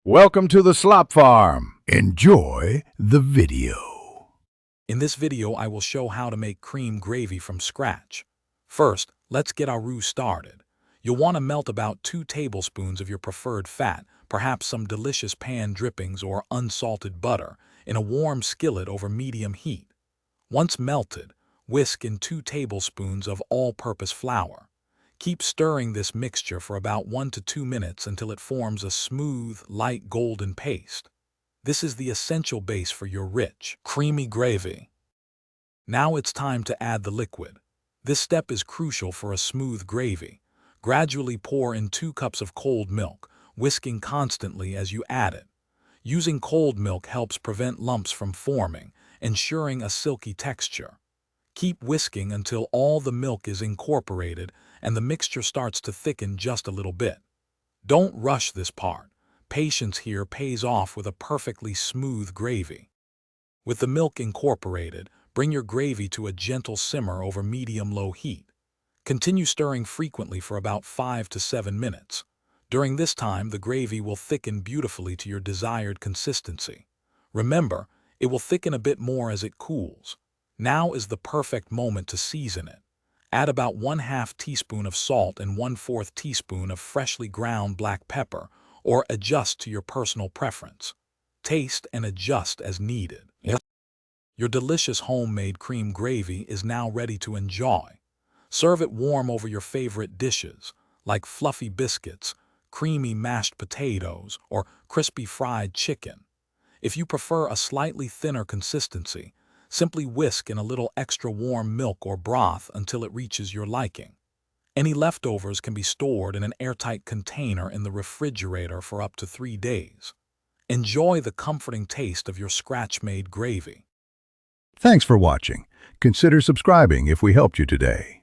Welcome to the Slop Farm. Enjoy the video. In this video, I will show how to make cream gravy from scratch. First, let's get our roux started. You'll want to melt about 2 tablespoons of your preferred fat, perhaps some delicious pan drippings or unsalted butter, in a warm skillet over medium heat. Once melted, whisk in 2 tablespoons of all-purpose flour. Keep stirring this mixture for about 1 to 2 minutes until it forms a smooth, light golden paste. This is the essential base for your rich, creamy gravy. Now it's time to add the liquid. This step is crucial for a smooth gravy. Gradually pour in 2 cups of cold milk, whisking constantly as you add it. Using cold milk helps prevent lumps from forming, ensuring a silky texture. Keep whisking until all the milk is incorporated and the mixture starts to thicken just a little bit. Don't rush this part. Patience here pays off with a perfectly smooth gravy. With the milk incorporated, bring your gravy to a gentle simmer over medium-low heat. Continue stirring frequently for about 5 to 7 minutes. During this time, the gravy will thicken beautifully to your desired consistency. Remember, it will thicken a bit more as it cools. Now is the perfect moment to season it. Add about 1/2 teaspoon of salt and 1/4 teaspoon of freshly ground black pepper, or adjust to your personal preference. Taste and adjust as needed. Your delicious homemade cream gravy is now ready to enjoy. Serve it warm over your favorite dishes, like fluffy biscuits, creamy mashed potatoes, or crispy fried chicken. If you prefer a slightly thinner consistency, simply whisk in a little extra warm milk or broth until it reaches your liking. Any leftovers can be stored in an airtight container in the refrigerator for up to 3 days. Enjoy the comforting taste of your scratch-made gravy. Thanks for watching. Consider subscribing if we helped you today.